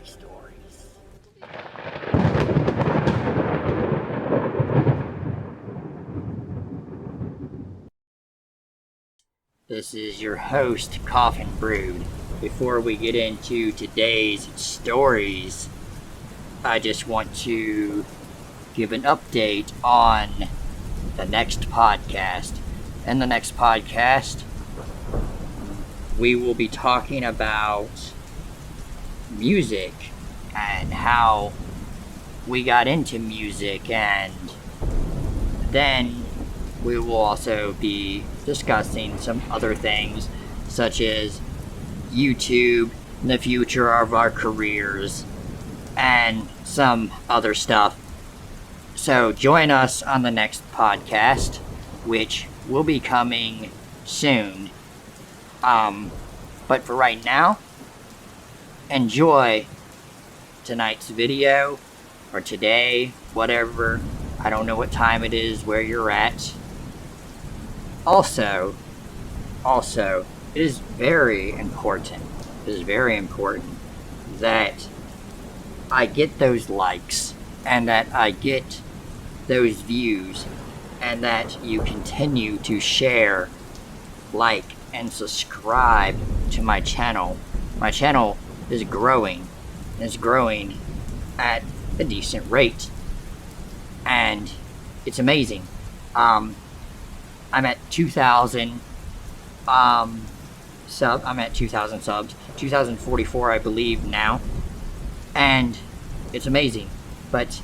stories. This is your host, Coffinbrood. Before we get into today's stories, I just want to give an update on the next podcast. In the next podcast, we will be talking about music and how we got into music, and then we will also be discussing some other things such as YouTube, the future of our careers, and some other stuff. So join us on the next podcast, which will be coming soon. But for right now, enjoy tonight's video, or today, whatever. I don't know what time it is where you're at. Also, it is very important that I get those likes, and that I get those views, and that you continue to share, like, and subscribe to my channel. My channel is growing. It's growing at a decent rate, and it's amazing. I'm at 2,000 I'm at 2,000 subs, 2,044 I believe now, and it's amazing. But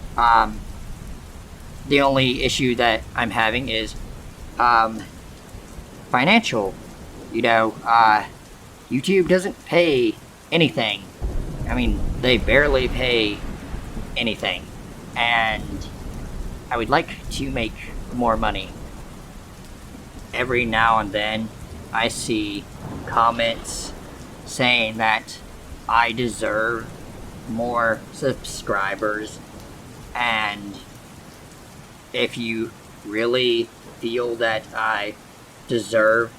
the only issue that I'm having is financial. YouTube doesn't pay anything. I mean, they barely pay anything, and I would like to make more money. Every now and then I see comments saying that I deserve more subscribers, and if you really feel that I deserve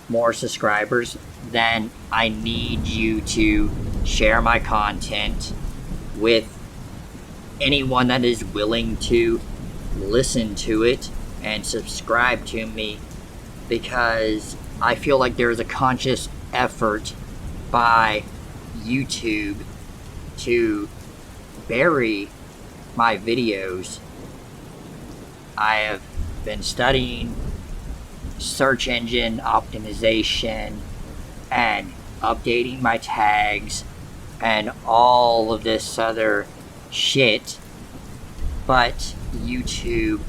more subscribers, then I need you to share my content with anyone that is willing to listen to it and subscribe to me, because I feel like there is a conscious effort by YouTube to bury my videos. I have been studying search engine optimization and updating my tags and all of this other shit, but YouTube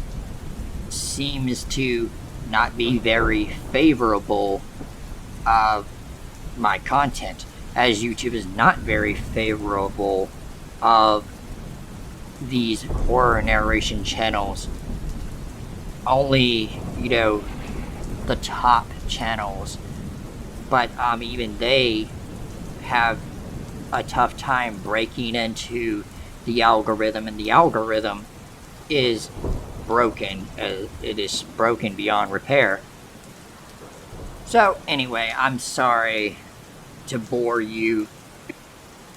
seems to not be very favorable of my content, as YouTube is not very favorable of these horror narration channels. Only, the top channels, but even they have a tough time breaking into the algorithm, and the algorithm is broken. It is broken beyond repair. So anyway, I'm sorry to bore you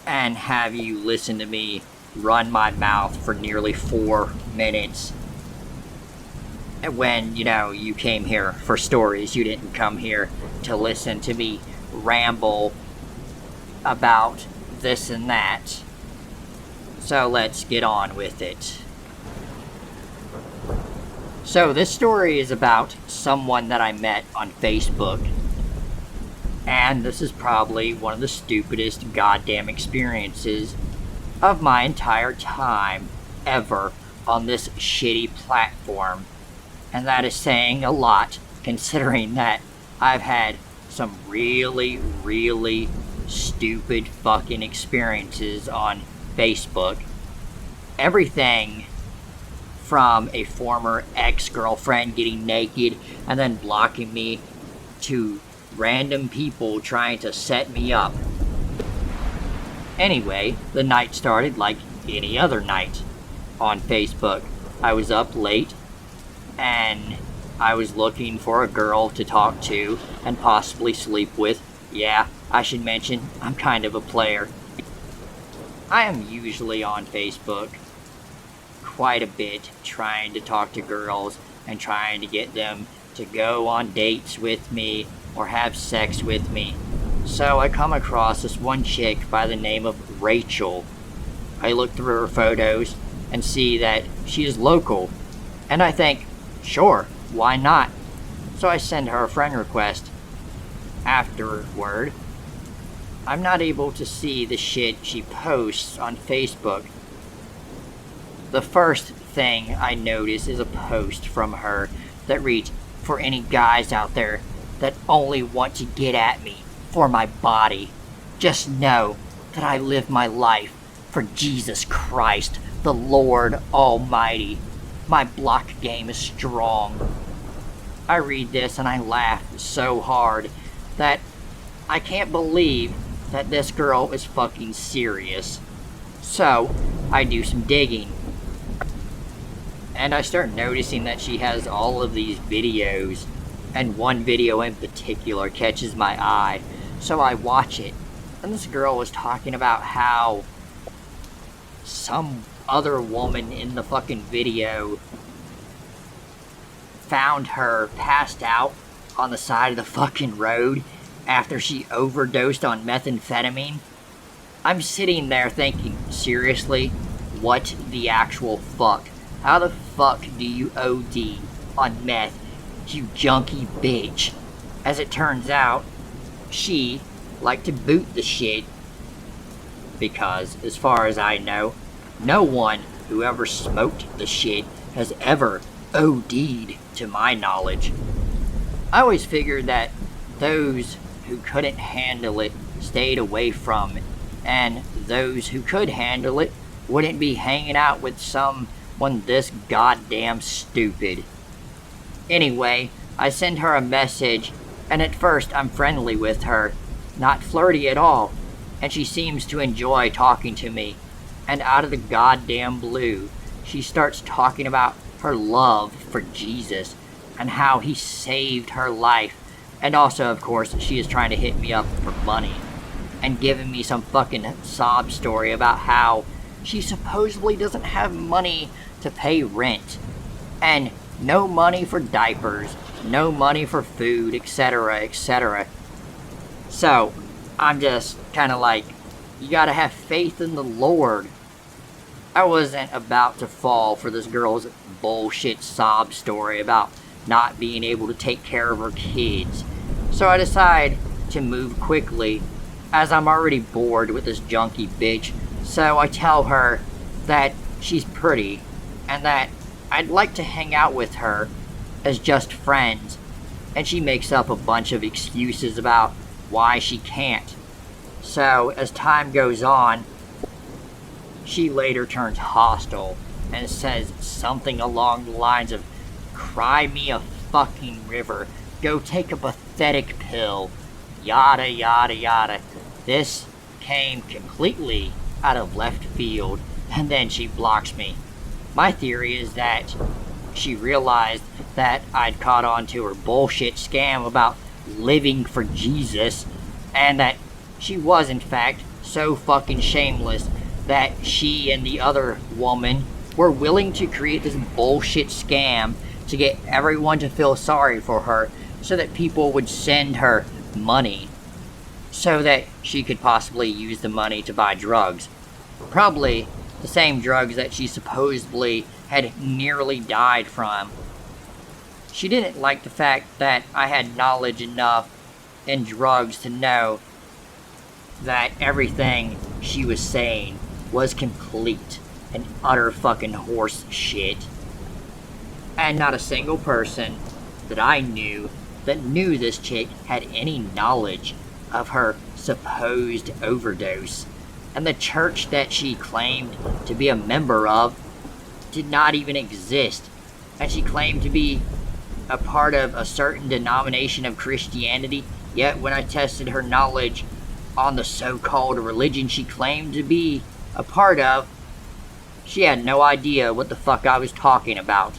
and have you listen to me run my mouth for nearly 4 minutes when, you came here for stories. You didn't come here to listen to me ramble about this and that. So let's get on with it. So this story is about someone that I met on Facebook, and this is probably one of the stupidest goddamn experiences of my entire time ever on this shitty platform. And that is saying a lot, considering that I've had some really, really stupid fucking experiences on Facebook. Everything from a former ex-girlfriend getting naked and then blocking me, to random people trying to set me up. Anyway, the night started like any other night on Facebook. I was up late, and I was looking for a girl to talk to and possibly sleep with. Yeah, I should mention, I'm kind of a player. I am usually on Facebook quite a bit, trying to talk to girls and trying to get them to go on dates with me or have sex with me. So I come across this one chick by the name of Rachel. I look through her photos and see that she is local, and I think, sure, why not? So I send her a friend request. Afterward, I'm not able to see the shit she posts on Facebook. The first thing I notice is a post from her that reads, "For any guys out there that only want to get at me for my body, just know that I live my life for Jesus Christ, the Lord Almighty. My block game is strong." I read this and I laugh so hard that I can't believe that this girl is fucking serious. So I do some digging, and I start noticing that she has all of these videos, and one video in particular catches my eye. So I watch it, and this girl was talking about how some other woman in the fucking video found her passed out on the side of the fucking road after she overdosed on methamphetamine. I'm sitting there thinking, seriously, what the actual fuck? How the fuck do you OD on meth, you junkie bitch? As it turns out, she liked to boot the shit, because, as far as I know, no one who ever smoked the shit has ever OD'd to my knowledge. I always figured that those who couldn't handle it stayed away from it, and those who could handle it wouldn't be hanging out with someone this goddamn stupid. Anyway, I send her a message, and at first I'm friendly with her, not flirty at all, and she seems to enjoy talking to me. And out of the goddamn blue, she starts talking about her love for Jesus and how he saved her life. And also, of course, she is trying to hit me up for money and giving me some fucking sob story about how she supposedly doesn't have money to pay rent, and no money for diapers, no money for food, etc., etc. So, I'm just kind of like, you gotta have faith in the Lord. I wasn't about to fall for this girl's bullshit sob story about not being able to take care of her kids. So I decide to move quickly, as I'm already bored with this junkie bitch. So I tell her that she's pretty, and that I'd like to hang out with her as just friends. And she makes up a bunch of excuses about why she can't. So as time goes on, she later turns hostile and says something along the lines of, "Cry me a fucking river, go take a pathetic pill," yada yada yada. This came completely out of left field, and then she blocks me. My theory is that she realized that I'd caught on to her bullshit scam about living for Jesus, and that she was in fact so fucking shameless that she and the other woman were willing to create this bullshit scam to get everyone to feel sorry for her, so that people would send her money so that she could possibly use the money to buy drugs. Probably the same drugs that she supposedly had nearly died from. She didn't like the fact that I had knowledge enough in drugs to know that everything she was saying was complete and utter fucking horse shit. And not a single person that I knew that knew this chick had any knowledge of her supposed overdose. And the church that she claimed to be a member of did not even exist. And she claimed to be a part of a certain denomination of Christianity, yet when I tested her knowledge on the so-called religion she claimed to be a part of, she had no idea what the fuck I was talking about.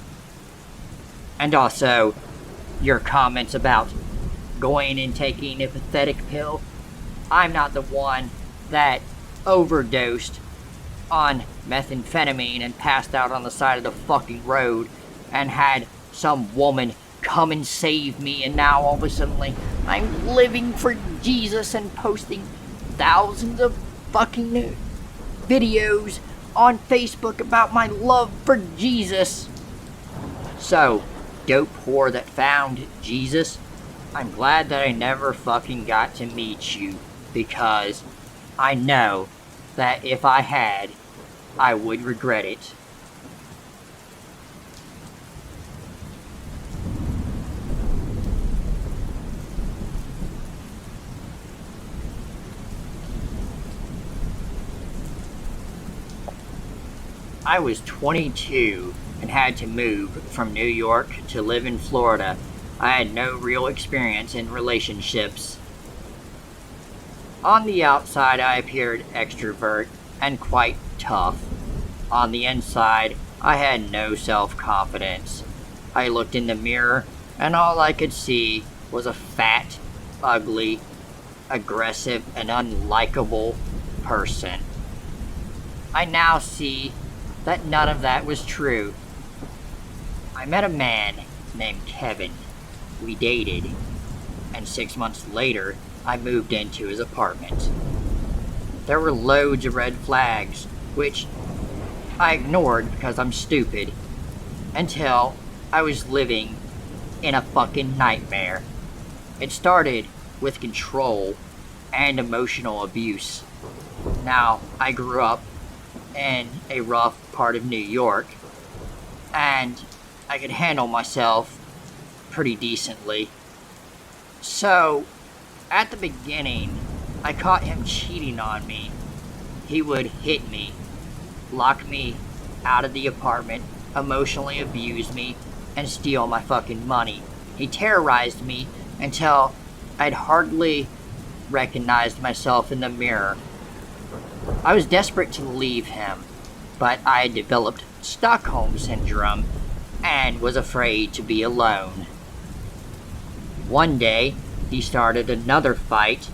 And also, your comments about going and taking a pathetic pill, I'm not the one that overdosed on methamphetamine and passed out on the side of the fucking road and had some woman come and save me, and now all of a sudden I'm living for Jesus and posting thousands of fucking videos on Facebook about my love for Jesus. So, dope whore that found Jesus, I'm glad that I never fucking got to meet you, because I know that if I had, I would regret it. I was 22 and had to move from New York to live in Florida. I had no real experience in relationships. On the outside, I appeared extrovert and quite tough. On the inside, I had no self-confidence. I looked in the mirror, and all I could see was a fat, ugly, aggressive, and unlikable person. I now see that none of that was true. I met a man named Kevin. We dated, and 6 months later, I moved into his apartment. There were loads of red flags, which I ignored because I'm stupid, until I was living in a fucking nightmare. It started with control and emotional abuse. Now, I grew up in a rough part of New York, and I could handle myself pretty decently. So, at the beginning, I caught him cheating on me. He would hit me, lock me out of the apartment, emotionally abuse me, and steal my fucking money. He terrorized me until I'd hardly recognized myself in the mirror. I was desperate to leave him, but I had developed Stockholm Syndrome and was afraid to be alone. One day, he started another fight,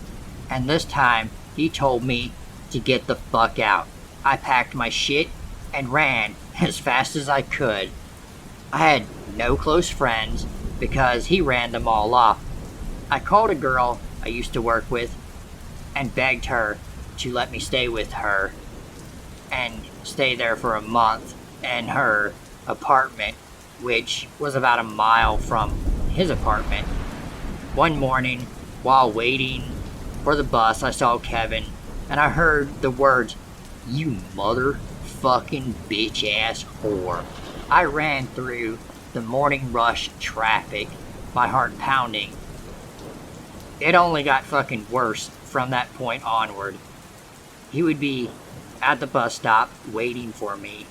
and this time he told me to get the fuck out. I packed my shit and ran as fast as I could. I had no close friends because he ran them all off. I called a girl I used to work with and begged her to let me stay with her and stay there for a month in her apartment, which was about a mile from his apartment. One morning, while waiting for the bus, I saw Kevin, and I heard the words, "You motherfucking bitch-ass whore." I ran through the morning rush traffic, my heart pounding. It only got fucking worse from that point onward. He would be at the bus stop waiting for me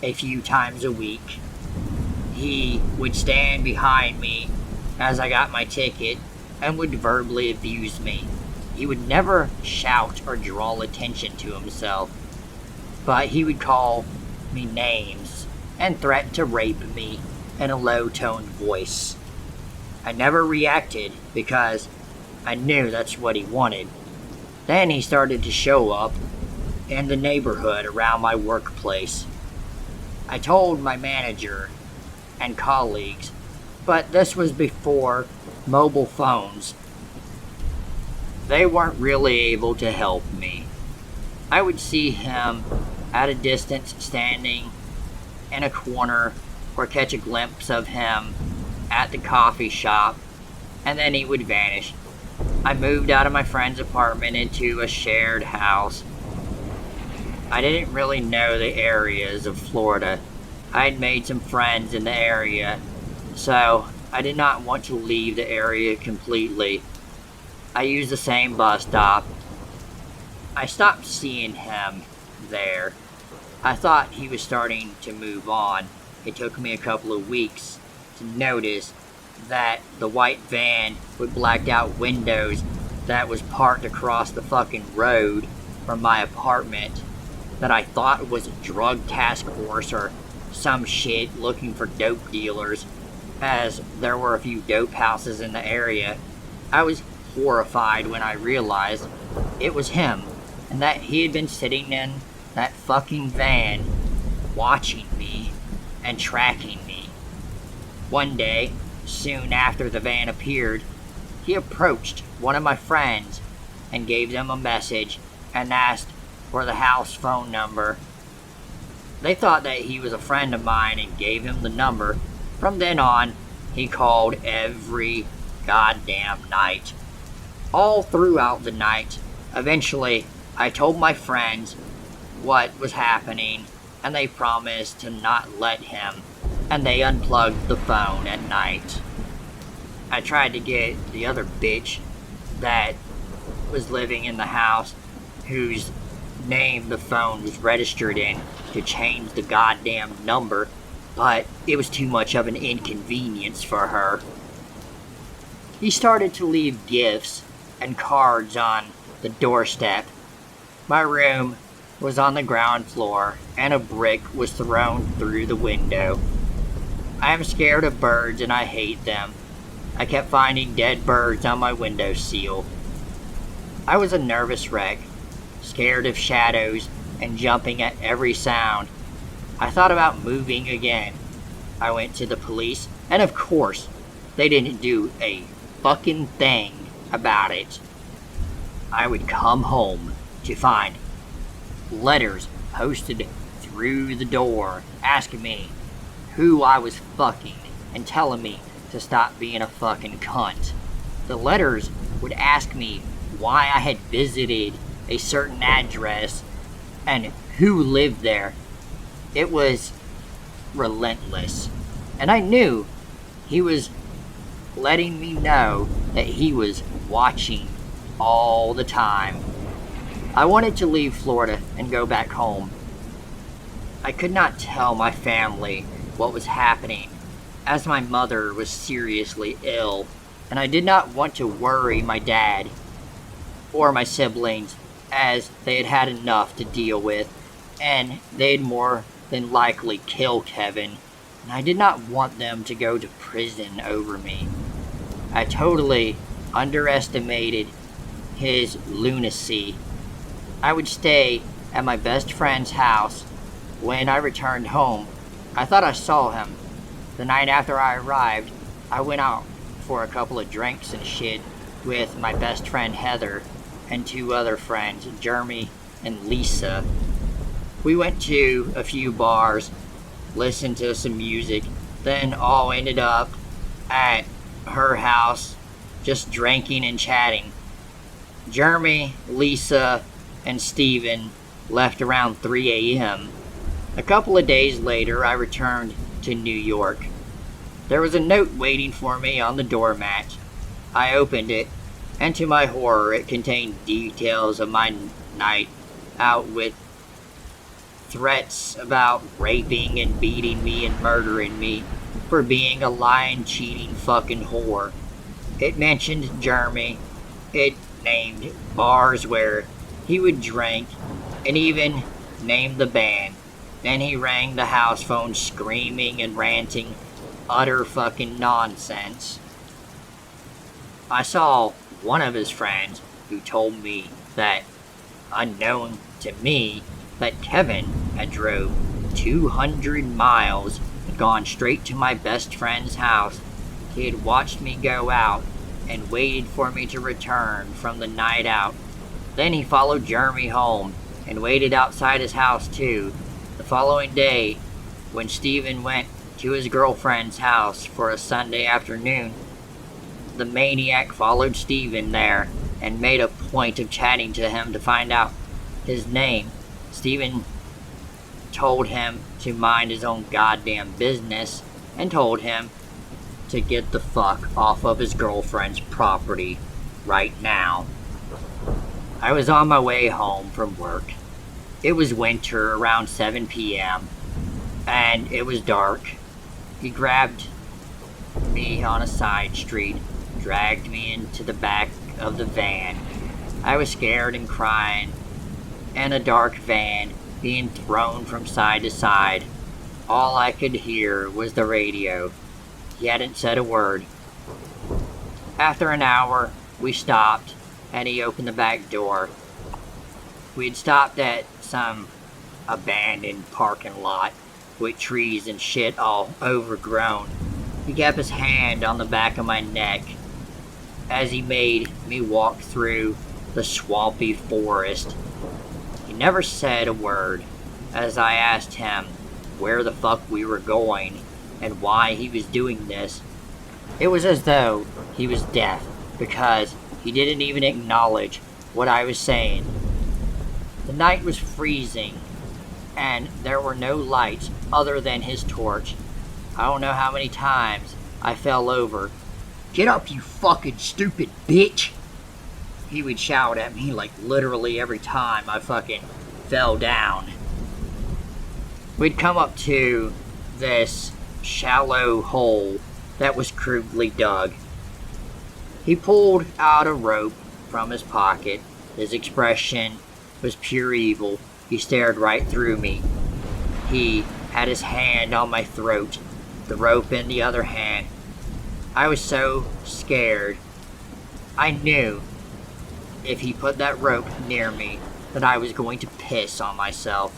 a few times a week. He would stand behind me as I got my ticket and would verbally abuse me. He would never shout or draw attention to himself, but he would call me names and threaten to rape me in a low-toned voice. I never reacted because I knew that's what he wanted. Then he started to show up in the neighborhood around my workplace. I told my manager and colleagues, but this was before mobile phones. They weren't really able to help me. I would see him at a distance standing in a corner or catch a glimpse of him at the coffee shop, and then he would vanish. I moved out of my friend's apartment into a shared house. I didn't really know the areas of Florida. I had made some friends in the area, so I did not want to leave the area completely. I used the same bus stop. I stopped seeing him there. I thought he was starting to move on. It took me a couple of weeks to notice that the white van with blacked out windows that was parked across the fucking road from my apartment, that I thought was a drug task force or some shit looking for dope dealers, as there were a few dope houses in the area. I was horrified when I realized it was him, and that he had been sitting in that fucking van watching me and tracking me. One day, soon after the van appeared, he approached one of my friends and gave them a message and asked for the house phone number. They thought that he was a friend of mine and gave him the number. From then on, he called every goddamn night. All throughout the night. Eventually, I told my friends what was happening, and they promised to not let him, and they unplugged the phone at night. I tried to get the other bitch that was living in the house, whose name the phone was registered in, to change the goddamn number, but it was too much of an inconvenience for her. He started to leave gifts and cards on the doorstep. My room was on the ground floor, and a brick was thrown through the window. I am scared of birds and I hate them. I kept finding dead birds on my windowsill. I was a nervous wreck, scared of shadows and jumping at every sound. I thought about moving again. I went to the police, and of course, they didn't do a fucking thing about it. I would come home to find letters posted through the door asking me who I was fucking and telling me to stop being a fucking cunt. The letters would ask me why I had visited a certain address and who lived there. It was relentless, and I knew he was letting me know that he was watching all the time. I wanted to leave Florida and go back home. I could not tell my family what was happening, as my mother was seriously ill, and I did not want to worry my dad or my siblings, as they had had enough to deal with, and they'd more than likely kill Kevin, and I did not want them to go to prison over me. I totally underestimated his lunacy. I would stay at my best friend's house. When I returned home, I thought I saw him. The night after I arrived, I went out for a couple of drinks and shit with my best friend Heather and two other friends, Jeremy and Lisa. We went to a few bars, listened to some music, then all ended up at her house just drinking and chatting. Jeremy, Lisa, and Steven left around 3 a.m. A couple of days later, I returned to New York. There was a note waiting for me on the doormat. I opened it, and to my horror, it contained details of my night out with threats about raping and beating me and murdering me for being a lying, cheating fucking whore. It mentioned Jeremy. It named bars where he would drink, and even named the band. Then he rang the house phone screaming and ranting utter fucking nonsense. I saw one of his friends who told me that, unknown to me, that Kevin had drove 200 miles and gone straight to my best friend's house. He had watched me go out and waited for me to return from the night out. Then he followed Jeremy home and waited outside his house too. The following day, when Steven went to his girlfriend's house for a Sunday afternoon, the maniac followed Steven there and made a point of chatting to him to find out his name. Steven told him to mind his own goddamn business and told him to get the fuck off of his girlfriend's property right now. I was on my way home from work. It was winter, around 7 p.m., and it was dark. He grabbed me on a side street, dragged me into the back of the van. I was scared and crying, and a dark van being thrown from side to side. All I could hear was the radio. He hadn't said a word. After an hour, we stopped, and he opened the back door. We'd stopped at some abandoned parking lot with trees and shit all overgrown. He kept his hand on the back of my neck as he made me walk through the swampy forest. He never said a word as I asked him where the fuck we were going and why he was doing this. It was as though he was deaf, because he didn't even acknowledge what I was saying. The night was freezing, and there were no lights other than his torch. I don't know how many times I fell over. "Get up, you fucking stupid bitch!" He would shout at me like literally every time I fucking fell down. We'd come up to this shallow hole that was crudely dug. He pulled out a rope from his pocket. His expression was pure evil. He stared right through me. He had his hand on my throat, the rope in the other hand. I was so scared. I knew if he put that rope near me that I was going to piss on myself.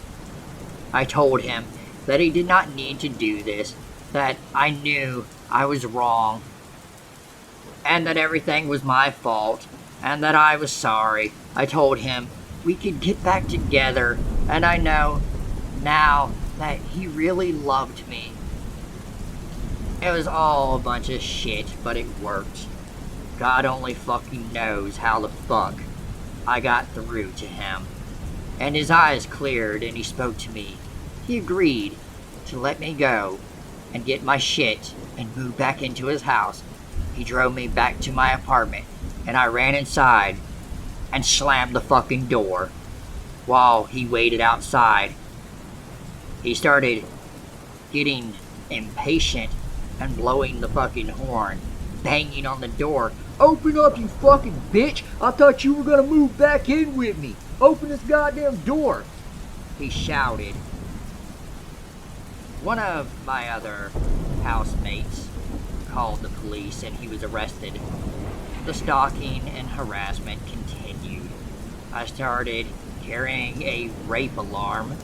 I told him that he did not need to do this, that I knew I was wrong, and that everything was my fault, and that I was sorry. I told him we could get back together, and I know now that he really loved me. It was all a bunch of shit, but it worked. God only fucking knows how the fuck I got through to him. And his eyes cleared and he spoke to me. He agreed to let me go and get my shit and move back into his house. He drove me back to my apartment and I ran inside and slammed the fucking door while he waited outside. He started getting impatient and blowing the fucking horn, banging on the door. "Open up, you fucking bitch! I thought you were gonna move back in with me! Open this goddamn door!" he shouted. One of my other housemates called the police and he was arrested. The stalking and harassment continued. I started carrying a rape alarm.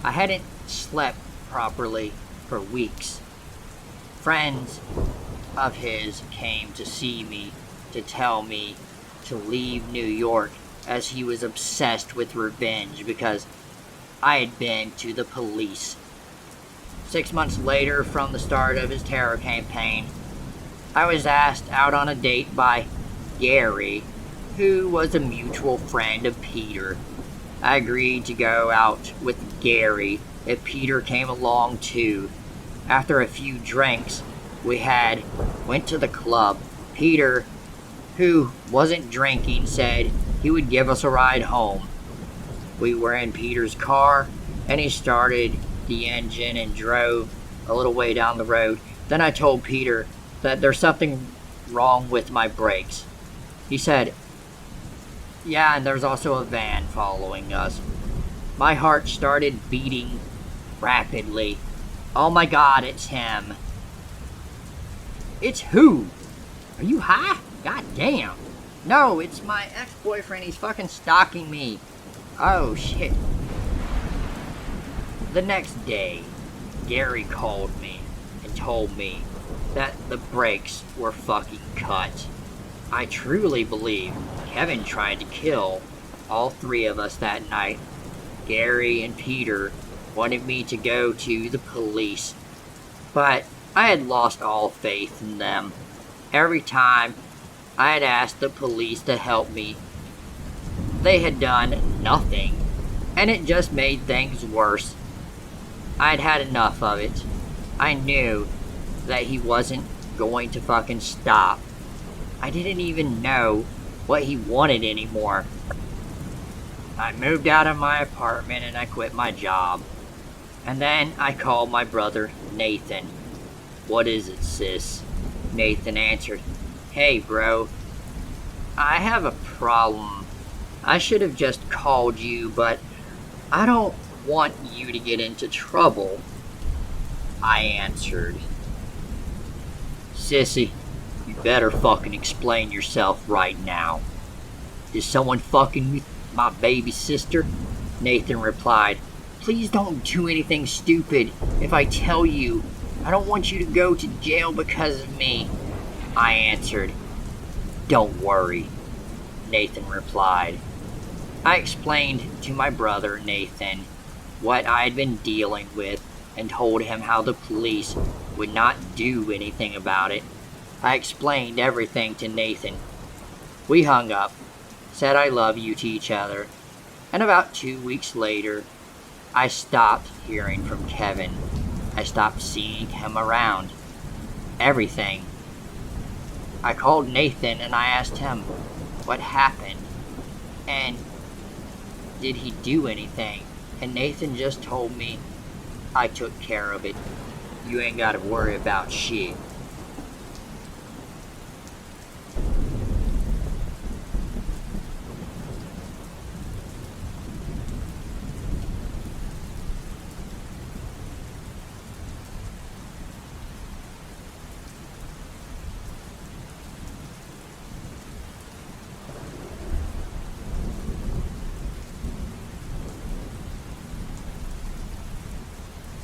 I hadn't slept properly for weeks. Friends of his came to see me to tell me to leave New York as he was obsessed with revenge because I had been to the police. 6 months later, from the start of his terror campaign, I was asked out on a date by Gary, who was a mutual friend of Peter. I agreed to go out with Gary if Peter came along too. After a few drinks we went to the club. Peter, who wasn't drinking, said he would give us a ride home. We were in Peter's car, and he started the engine and drove a little way down the road. Then I told Peter that there's something wrong with my brakes. He said, "Yeah, and there's also a van following us." My heart started beating rapidly. "Oh my God, it's him." "It's who? Are you high? God damn." "No, it's my ex-boyfriend. He's fucking stalking me." "Oh, shit." The next day, Gary called me and told me that the brakes were fucking cut. I truly believe Kevin tried to kill all three of us that night. Gary and Peter wanted me to go to the police, but I had lost all faith in them. Every time I had asked the police to help me, they had done nothing, and it just made things worse. I'd had enough of it. I knew that he wasn't going to fucking stop. I didn't even know what he wanted anymore. I moved out of my apartment and I quit my job. And then I called my brother, Nathan. "What is it, sis?" Nathan answered, "Hey, bro. I have a problem. I should have just called you, but I don't want you to get into trouble." I answered, "Sissy, you better fucking explain yourself right now. Is someone fucking with my baby sister?" Nathan replied, please don't do anything stupid. If I tell you, I don't want you to go to jail because of me. I answered. Don't worry, Nathan replied. I explained to my brother, Nathan, what I had been dealing with and told him how the police would not do anything about it. I explained everything to Nathan. We hung up, said I love you to each other, and about 2 weeks later, I stopped hearing from Kevin. I stopped seeing him around. Everything. I called Nathan and I asked him what happened and did he do anything, and Nathan just told me, I took care of it. You ain't gotta worry about shit.